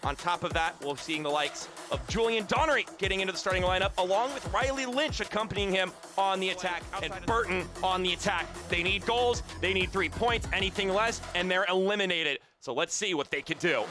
On top of that, we're seeing the likes of Julian Donnery getting into the starting lineup, along with Riley Lynch accompanying him on the attack, and Burton on the attack. They need goals, they need 3 points, anything less, and they're eliminated. So let's see what they can do.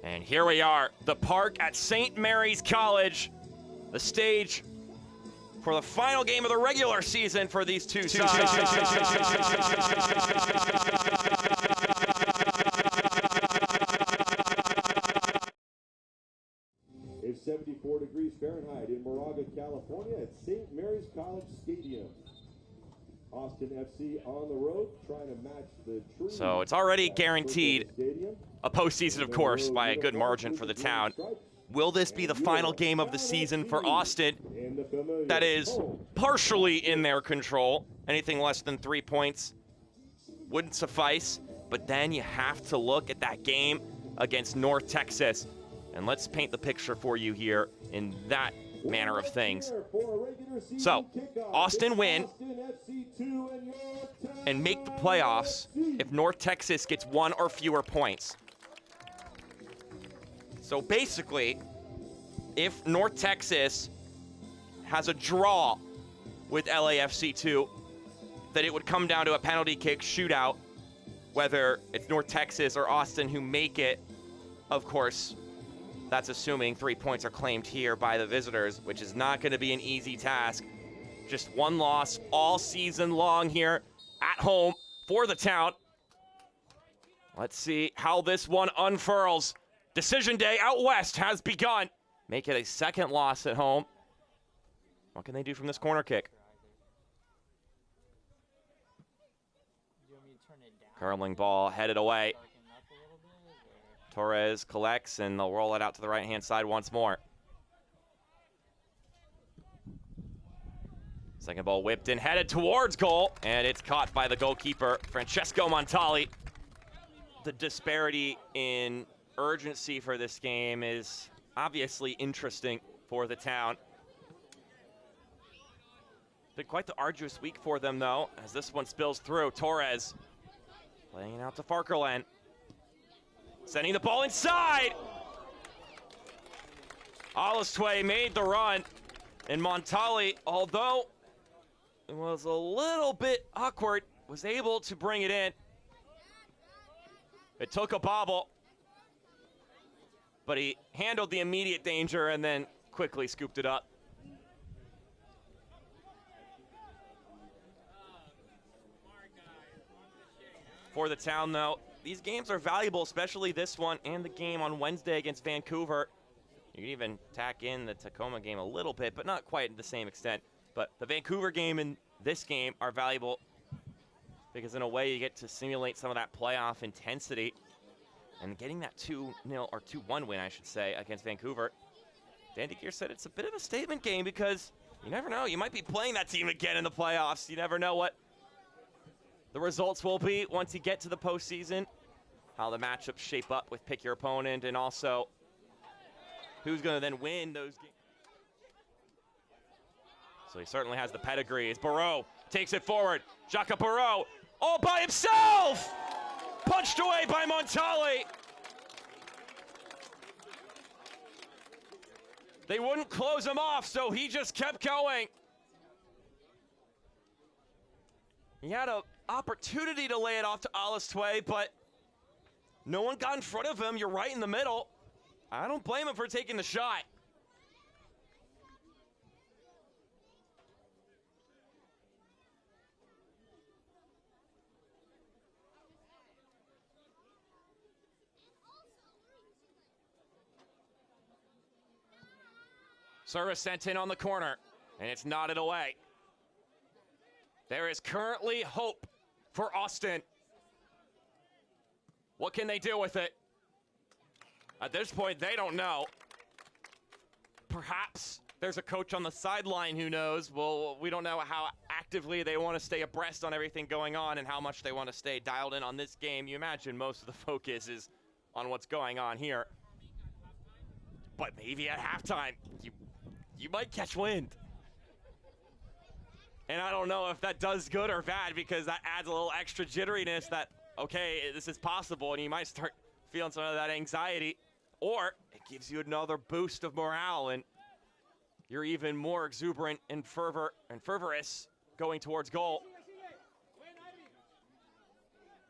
And here we are, the park at St. Mary's College, the stage for the final game of the regular season for these two sides. It's 74 degrees Fahrenheit in Moraga, California at St. Mary's College Stadium. Austin FC on the road trying to match the true. So it's already guaranteed a postseason, of course, by a good margin for the town. Will this be the final game of the season for Austin? That is partially in their control. Anything less than 3 points wouldn't suffice. But then you have to look at that game against North Texas. And let's paint the picture for you here in that manner of things. So, Austin win and make the playoffs if North Texas gets 1 or fewer points. So basically, if North Texas has a draw with LAFC2, then it would come down to a penalty kick shootout, whether it's North Texas or Austin who make it. Of course, that's assuming 3 points are claimed here by the visitors, which is not going to be an easy task. Just 1 loss all season long here at home for the town. Let's see how this one unfurls. Decision day out west has begun. Make it a 2nd loss at home. What can they do from this corner kick? Curling ball headed away. Torres collects, and they'll roll it out to the right-hand side once more. Second ball whipped in, headed towards goal, and it's caught by the goalkeeper, Francesco Montali. The disparity in urgency for this game is obviously interesting for the town. Been quite the arduous week for them, though, as this one spills through. Torres playing it out to Farkerland. Sending the ball inside. Alistue made the run. And Montali, although it was a little bit awkward, was able to bring it in. It took a bobble, but he handled the immediate danger and then quickly scooped it up. For the town, though, these games are valuable, especially this one and the game on Wednesday against Vancouver. You can even tack in the Tacoma game a little bit, but not quite to the same extent. But the Vancouver game and this game are valuable because in a way you get to simulate some of that playoff intensity. And getting that 2-0 or 2-1 win, I should say, against Vancouver. Dan DeGeer said it's a bit of a statement game because you never know. You might be playing that team again in the playoffs. You never know what the results will be once you get to the postseason, how the matchups shape up with pick your opponent, and also who's going to then win those games. So he certainly has the pedigree as Barreau takes it forward. Jacques Barreau all by himself! Punched away by Montali. They wouldn't close him off, so he just kept going. He had an opportunity to lay it off to Alistue, but no one got in front of him. You're right in the middle. I don't blame him for taking the shot. Service sent in on the corner, and it's nodded away. There is currently hope for Austin. What can they do with it? At this point, they don't know. Perhaps there's a coach on the sideline who knows. Well, we don't know how actively they want to stay abreast on everything going on and how much they want to stay dialed in on this game. You imagine most of the focus is on what's going on here. But maybe at halftime, you might catch wind. And I don't know if that does good or bad because that adds a little extra jitteriness that okay, this is possible, and you might start feeling some of that anxiety, or it gives you another boost of morale, and you're even more exuberant and fervorous going towards goal.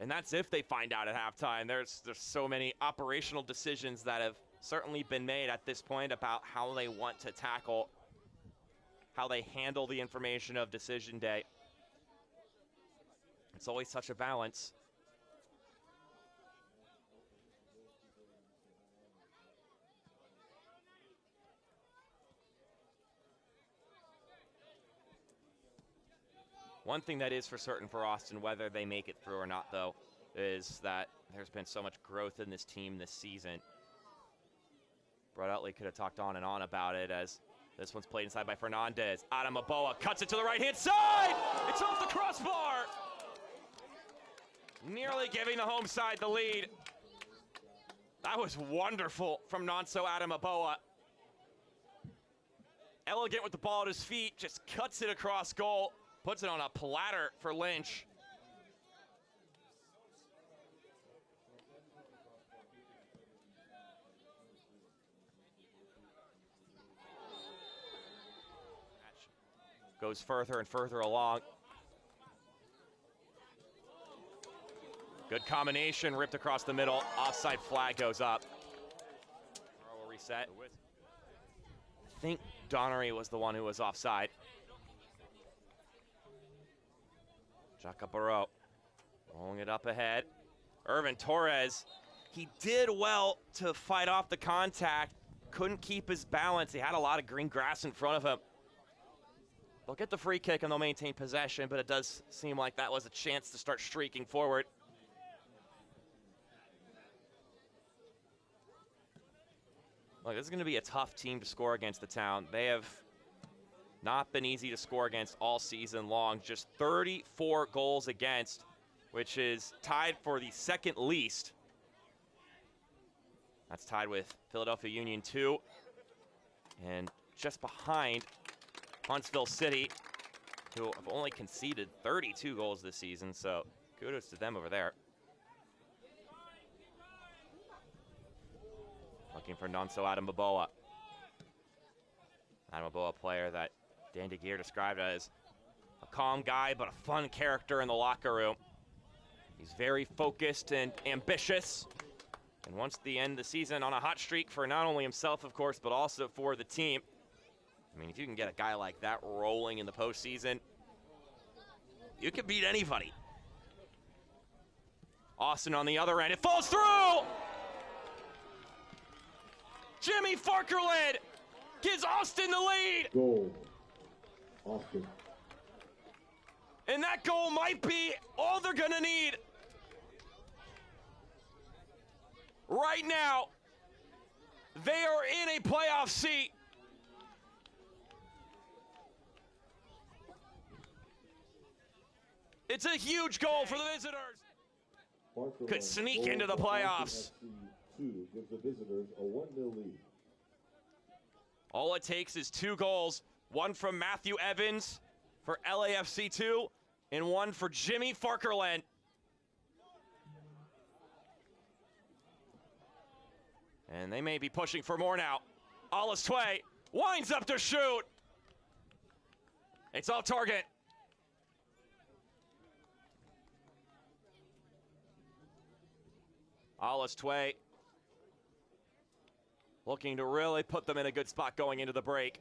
And that's if they find out at halftime. There's so many operational decisions that have certainly been made at this point about how they want to tackle, how they handle the information of decision day. It's always such a balance. One thing that is for certain for Austin, whether they make it through or not, though, is that there's been so much growth in this team this season. Brett Utley could have talked on and on about it, as this one's played inside by Fernandez. Adam Aboa cuts it to the right-hand side! It's off the crossbar! Nearly giving the home side the lead. That was wonderful from Nonso Adam Aboa. Elegant with the ball at his feet, just cuts it across goal. Puts it on a platter for Lynch. Goes further and further along. Good combination, ripped across the middle. Offside flag goes up. We'll reset. I think Donnery was the one who was offside. Jacaparo rolling it up ahead. Irvin Torres, he did well to fight off the contact. Couldn't keep his balance. He had a lot of green grass in front of him. They'll get the free kick and they'll maintain possession, but it does seem like that was a chance to start streaking forward. Look, this is going to be a tough team to score against the Town. They have not been easy to score against all season long. Just 34 goals against, which is tied for the second least. That's tied with Philadelphia Union 2. And just behind Huntsville City, who have only conceded 32 goals this season. So kudos to them over there. Looking for Nonso Adam Aboa. Adam Aboa, player that Dan DeGeer described as a calm guy, but a fun character in the locker room. He's very focused and ambitious, and wants to end the season on a hot streak for not only himself, of course, but also for the team. I mean, if you can get a guy like that rolling in the postseason, you can beat anybody. Austin on the other end, it falls through! Jimmy Farkerland gives Austin the lead! Goal. Austin. And that goal might be all they're gonna need. Right now, they are in a playoff seat. It's a huge goal for the visitors. Could sneak into the playoffs. 2 gives the visitors a 1-0 lead. All it takes is 2 goals. One from Matthew Evans for LAFC 2, and one for Jimmy Farkerland. And they may be pushing for more now. Alice Tway winds up to shoot. It's off target. Alice Tway looking to really put them in a good spot going into the break.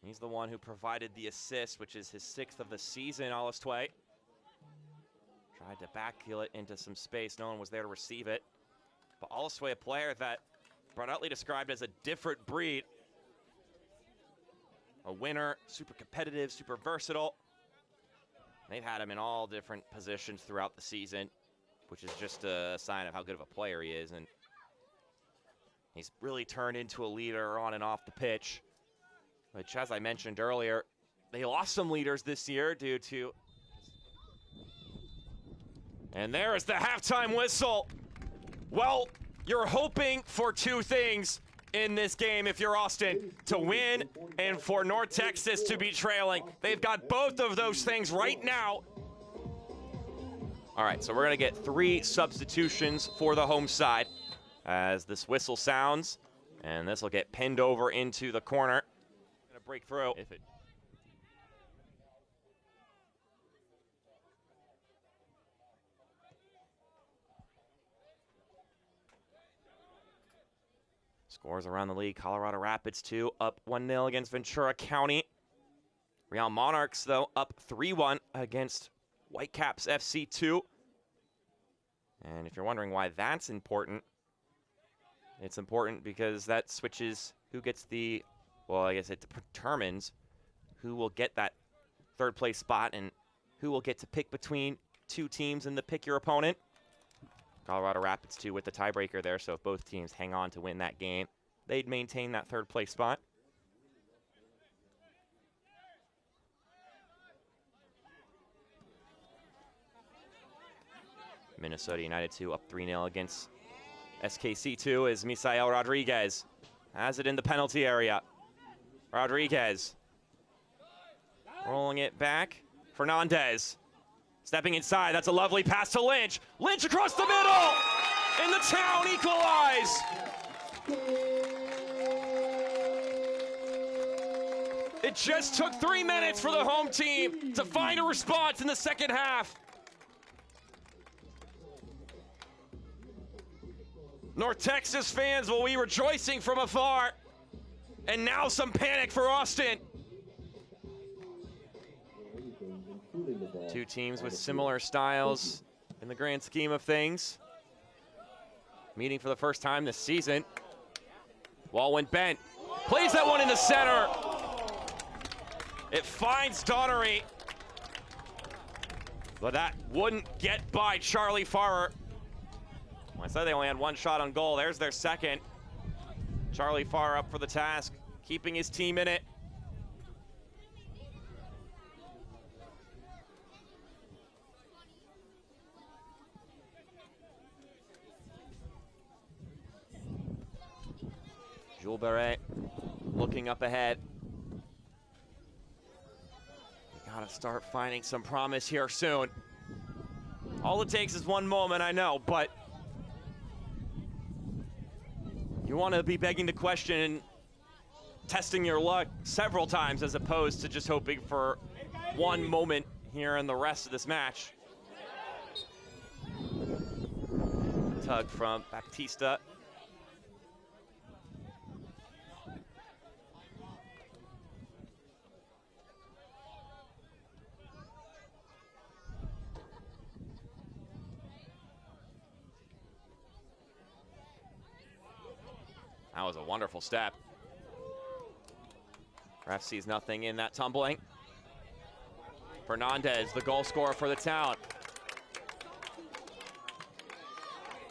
He's the one who provided the assist, which is his 6th of the season, Alice Tway. Tried to backheel it into some space. No one was there to receive it. But Alice Tway, a player that Brett Utley described as a different breed. A winner, super competitive, super versatile. They've had him in all different positions throughout the season, which is just a sign of how good of a player he is. And he's really turned into a leader on and off the pitch, which, as I mentioned earlier, they lost some leaders this year due to... And there is the halftime whistle. Well, You're hoping for two things in this game if you're Austin, to win and for North Texas to be trailing. They've got both of those things right now. All right, so we're gonna get 3 substitutions for the home side as this whistle sounds, and this will get pinned over into the corner. Gonna break through. If it Scores around the league, Colorado Rapids 2, up 1-0 against Ventura County. Real Monarchs, though, up 3-1 against Whitecaps FC 2. And if you're wondering why that's important, it's important because that switches who gets the, well, I guess it determines who will get that third place spot and who will get to pick between 2 teams in the pick your opponent. Colorado Rapids 2 with the tiebreaker there, so if both teams hang on to win that game, they'd maintain that third place spot. Minnesota United 2 up 3-0 against SKC 2 as Misael Rodriguez has it in the penalty area. Rodriguez rolling it back. Fernandez stepping inside. That's a lovely pass to Lynch. Lynch across the middle! And the Town equalize! It just took 3 minutes for the home team to find a response in the second half. North Texas fans will be rejoicing from afar. And now some panic for Austin. 2 teams with similar styles in the grand scheme of things. Meeting for the first time this season. Wall went bent. Plays that one in the center. It finds Donnery. But that wouldn't get by Charlie Farrer. I said they only had 1 shot on goal. There's their second. Charlie Farr up for the task, keeping his team in it. Jules Barret looking up ahead. We gotta start finding some promise here soon. All it takes is 1 moment, I know, but you want to be begging the question and testing your luck several times as opposed to just hoping for 1 moment here in the rest of this match. Tug from Baptista. That was a wonderful step. Ref sees nothing in that tumbling. Fernandez, the goal scorer for the Town.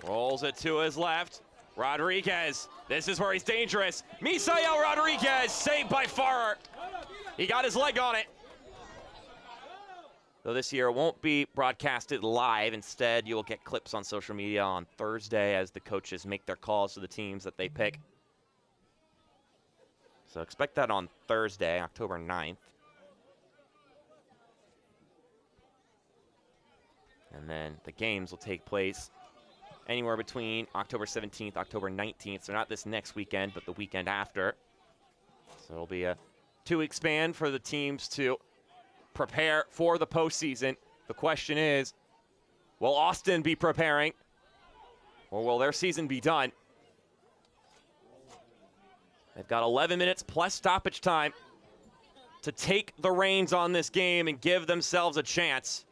Rolls it to his left. Rodriguez, this is where he's dangerous. Misael Rodriguez, saved by Farrer. He got his leg on it. Though this year won't be broadcasted live. Instead, you will get clips on social media on Thursday as the coaches make their calls to the teams that they pick. So expect that on Thursday, October 9th. And then the games will take place anywhere between October 17th, October 19th. So not this next weekend, but the weekend after. So it'll be a 2-week span for the teams to prepare for the postseason. The question is, will Austin be preparing, or will their season be done? They've got 11 minutes plus stoppage time to take the reins on this game and give themselves a chance.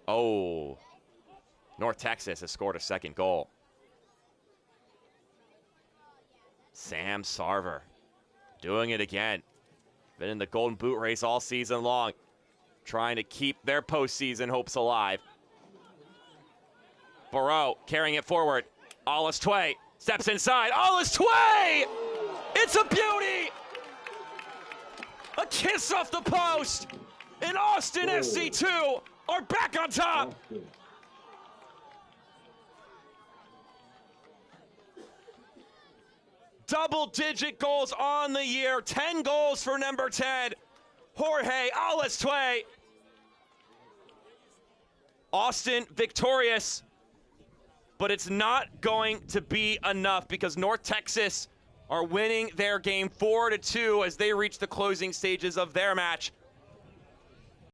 Oh, North Texas has scored a second goal. Sam Sarver doing it again. Been in the Golden Boot race all season long, trying to keep their postseason hopes alive. Barreau carrying it forward. Alice Tway steps inside. Alice Tway! It's a beauty! A kiss off the post! And Austin FC 2 are back on top! Double-digit goals on the year. 10 goals for number 10, Jorge Alistue. Austin victorious, but it's not going to be enough because North Texas are winning their game 4-2 as they reach the closing stages of their match